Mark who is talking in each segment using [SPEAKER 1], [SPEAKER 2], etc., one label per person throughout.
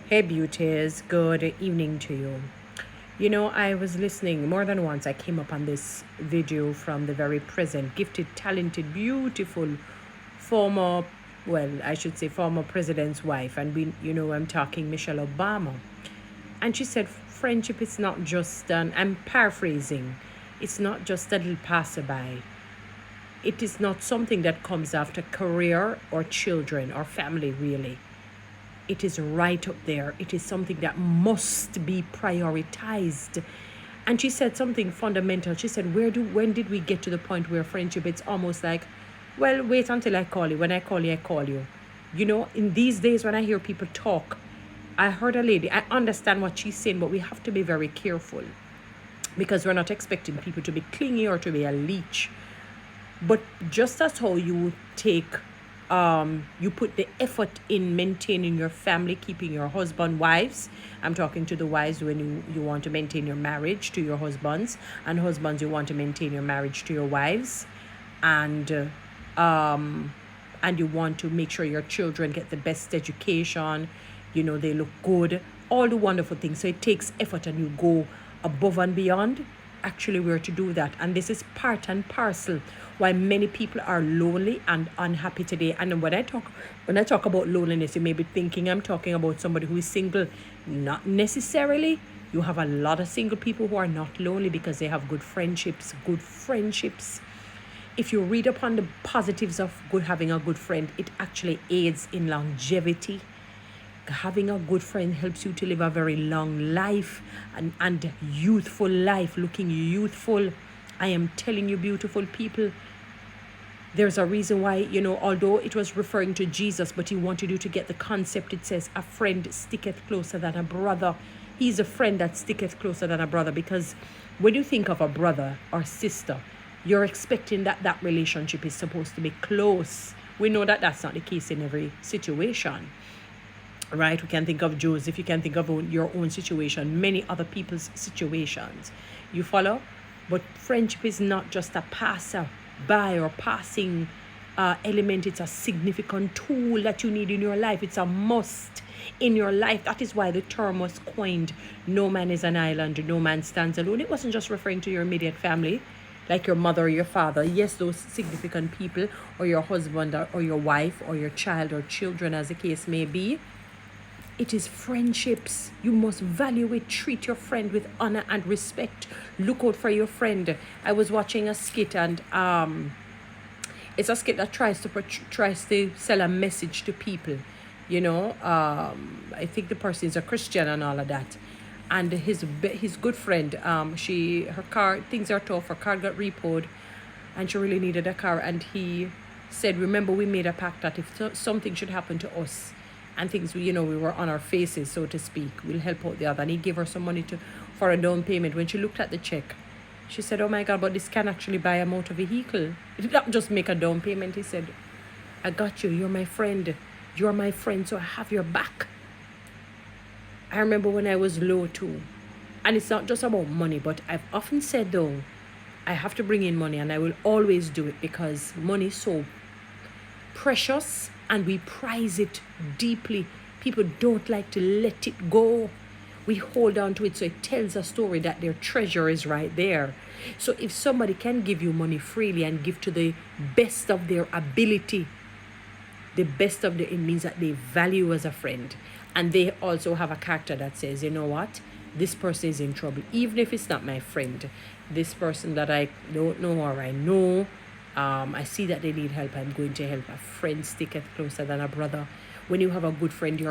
[SPEAKER 1] Hey, beauties. Good evening to you. You know, I was listening more than once. I came up on this video from the very present, gifted, talented, beautiful former, well, I should say former president's wife. And I'm talking Michelle Obama. And she said, friendship is not just I'm paraphrasing, it's not just a little passerby. It is not something that comes after career or children or family, really. It is right up there. It is something that must be prioritized. And she said something fundamental. She said, when did we get to the point where friendship, it's almost like, well, wait until I call you. When I call you, I call you. You know, in these days when I hear people talk, I heard a lady, I understand what she's saying, but we have to be very careful because we're not expecting people to be clingy or to be a leech. But just as how you take you put the effort in maintaining your family, keeping your husband, wives. I'm talking to the wives when you want to maintain your marriage to your husbands, and husbands, you want to maintain your marriage to your wives, and you want to make sure your children get the best education, they look good, all the wonderful things. So it takes effort and you go above and beyond. Actually, we're to do that, and this is part and parcel why many people are lonely and unhappy today. And when I talk about loneliness, you may be thinking I'm talking about somebody who is single. Not necessarily. You have a lot of single people who are not lonely because they have good friendships. If you read upon the positives of having a good friend, it actually aids in longevity. Having a good friend helps you to live a very long life and youthful life, looking youthful. I am telling you, beautiful people, there's a reason why, although it was referring to Jesus, but he wanted you to get the concept. It says, a friend sticketh closer than a brother. He's a friend that sticketh closer than a brother, because when you think of a brother or sister, you're expecting that relationship is supposed to be close. We know that that's not the case in every situation. Right? We can think of Joseph, you can think of your own situation, many other people's situations. You follow? But friendship is not just a passer by or passing element. It's a significant tool that you need in your life. It's a must in your life. That is why the term was coined, no man is an island, no man stands alone. It wasn't just referring to your immediate family, like your mother or your father. Yes, those significant people, or your husband or your wife or your child or children, as the case may be. It is friendships. You must value it. Treat your friend with honor and respect. Look out for your friend. I was watching a skit, and it's a skit that tries to sell a message to people. I think the person is a Christian and all of that. And his good friend, her car, things are tough. Her car got repoed, and she really needed a car. And he said, "Remember, we made a pact that if something should happen to us, and things, we were on our faces, so to speak, we'll help out the other." And he gave her some money for a down payment. When she looked at the check, she said, "Oh my God, but this can actually buy a motor vehicle. It did not just make a down payment." He said, "I got you. You're my friend. You're my friend, so I have your back." I remember when I was low too. And it's not just about money, but I've often said, though, I have to bring in money, and I will always do it because money is so precious and we prize it deeply. People don't like to let it go. We hold on to it, so it tells a story that their treasure is right there. So if somebody can give you money freely and give to the best of their ability, it means that they value as a friend. And they also have a character that says, you know what, this person is in trouble, even if it's not my friend. This person that I don't know or I know, I see that they need help, I'm going to help. A friend sticketh closer than a brother. When you have a good friend,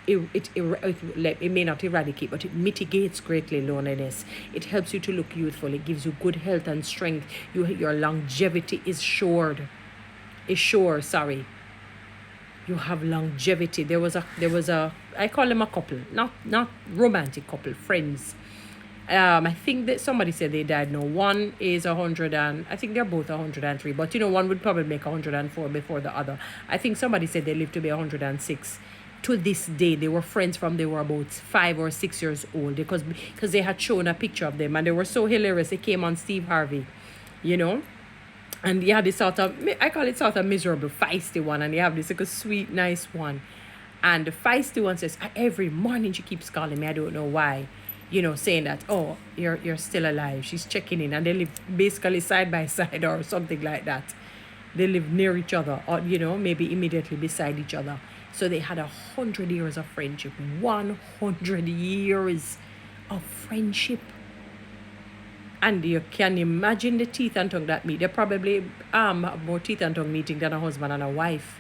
[SPEAKER 1] it may not eradicate, but it mitigates greatly loneliness. It helps you to look youthful. It gives you good health and strength. Your longevity is sure. You have longevity. There was a I call them a couple, not romantic couple, friends. I think that somebody said they died now. One is 100 and I think they're both 103, but one would probably make 104 before the other. I think somebody said they lived to be 106. To this day, they were friends from they were about 5 or 6 years old, because they had shown a picture of them and they were so hilarious. They came on Steve Harvey, and you have this sort of, I call it sort of miserable, feisty one, and you have this like a sweet, nice one. And the feisty one says, every morning she keeps calling me. I don't know why. Saying that, oh, you're still alive. She's checking in. And they live basically side by side or something like that. They live near each other or, maybe immediately beside each other. So they had 100 years of friendship. 100 years of friendship. And you can imagine the teeth and tongue that meet. They probably have more teeth and tongue meeting than a husband and a wife.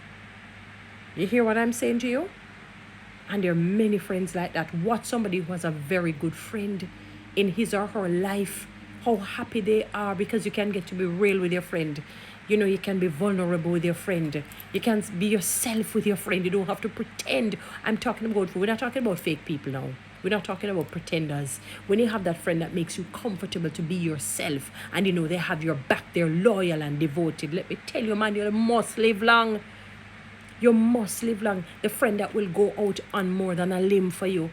[SPEAKER 1] You hear what I'm saying to you? And there are many friends like that. What somebody who has a very good friend in his or her life, how happy they are because you can get to be real with your friend. You can be vulnerable with your friend. You can be yourself with your friend. You don't have to pretend. We're not talking about fake people now. We're not talking about pretenders. When you have that friend that makes you comfortable to be yourself and they have your back, they're loyal and devoted. Let me tell you, man, you must live long. You must live long. The friend that will go out on more than a limb for you.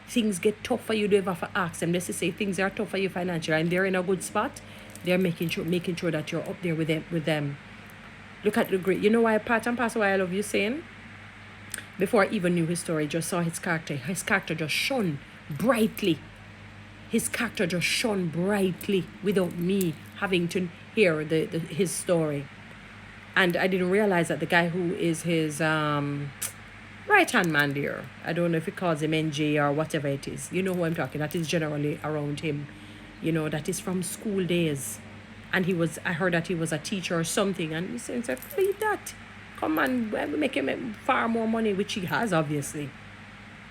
[SPEAKER 1] Things get tough for you, don't have to ask them. Let's just say things are tough for you financially and they're in a good spot. They're making sure that you're up there with them. Look at the great. You know why part and parcel why I love you saying? Before I even knew his story, just saw his character. His character just shone brightly. His character just shone brightly without me having to hear his story. And I didn't realize that the guy who is his right-hand man there, I don't know if he calls him NJ or whatever it is. You know who I'm talking. That is generally around him. That is from school days. And I heard that he was a teacher or something. And he said, leave that. Come on, we'll make him far more money, which he has, obviously.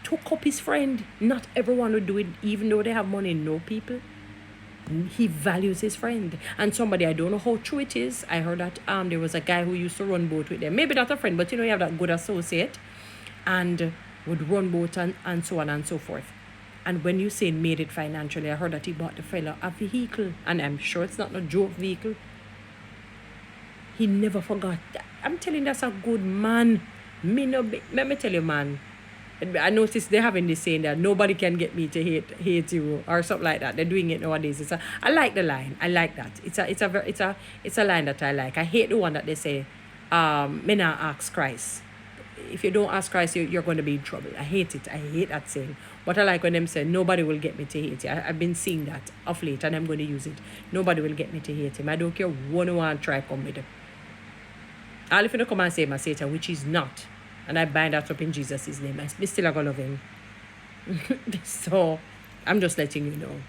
[SPEAKER 1] Took up his friend. Not everyone would do it, even though they have money. No, people. He values his friend. And somebody, I don't know how true it is. I heard that there was a guy who used to run boat with them. Maybe not a friend, but you have that good associate. And would run boat and so on and so forth. And when you say made it financially, I heard that he bought the fella a vehicle. And I'm sure it's not a joke vehicle. He never forgot. I'm telling you, that's a good man. Let me tell you, man. I noticed they're having this saying that nobody can get me to hate you or something like that. They're doing it nowadays. I like the line. I like that. It's a line that I like. I hate the one that they say, "Me not ask Christ." If you don't ask Christ, you're going to be in trouble. I hate it. I hate that saying. But I like when them say, nobody will get me to hate you. I've been seeing that of late and I'm going to use it. Nobody will get me to hate him. I don't care what you want to try come with him. All if you don't come and say my Satan, which is not. And I bind that up in Jesus' name. I still are going to love him. So, I'm just letting you know.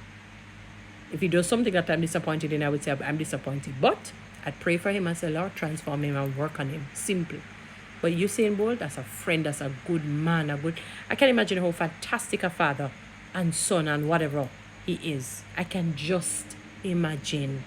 [SPEAKER 1] If he does something that I'm disappointed in, I would say I'm disappointed. But I'd pray for him and say, Lord, transform him and work on him. Simple. But Usain Bolt, that's a friend, that's a good man, I can imagine how fantastic a father and son and whatever he is. I can just imagine.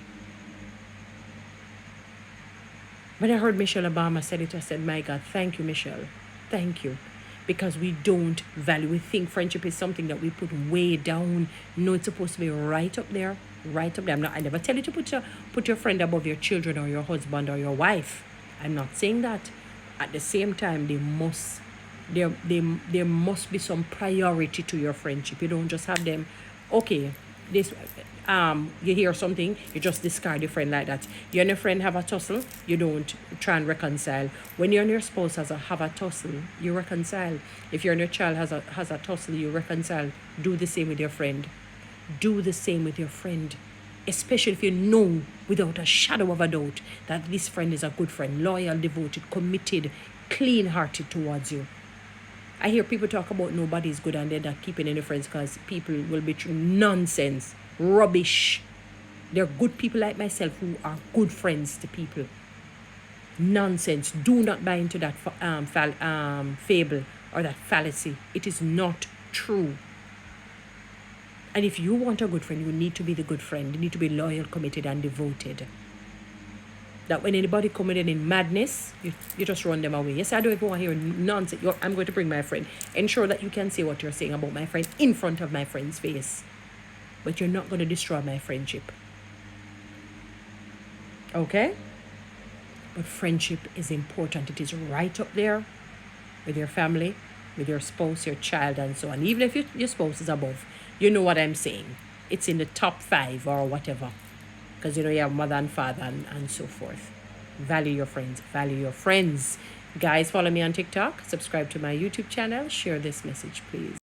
[SPEAKER 1] When I heard Michelle Obama said it, I said, my God, thank you, Michelle. Thank you. Because we don't value, we think friendship is something that we put way down. No, it's supposed to be right up there. Right up there. I never tell you to put your friend above your children or your husband or your wife. I'm not saying that. At the same time, there must be some priority to your friendship. You don't just have them, okay, this you hear something, you just discard your friend like that. You and your friend have a tussle, you don't try and reconcile. When you and your spouse have a tussle, you reconcile. If you and your child has a tussle, you reconcile. Do the same with your friend. Do the same with your friend. Especially if you know without a shadow of a doubt that this friend is a good friend, loyal, devoted, committed, clean-hearted towards you. I hear people talk about nobody's good and they're not keeping any friends because people will be true. Nonsense. Rubbish. There are good people like myself who are good friends to people. Nonsense. Do not buy into that fable or that fallacy. It is not true. And if you want a good friend, you need to be the good friend. You need to be loyal, committed, and devoted. That when anybody comes in madness, you just run them away. Yes, I don't even want to hear nonsense. I'm going to bring my friend. Ensure that you can say what you're saying about my friend in front of my friend's face. But you're not going to destroy my friendship. Okay? But friendship is important. It is right up there with your family, with your spouse, your child, and so on. Even if your spouse is above. You know what I'm saying. It's in the top 5 or whatever. Because you have mother and father and so forth. Value your friends. Value your friends. Guys, follow me on TikTok, subscribe to my YouTube channel, share this message, please.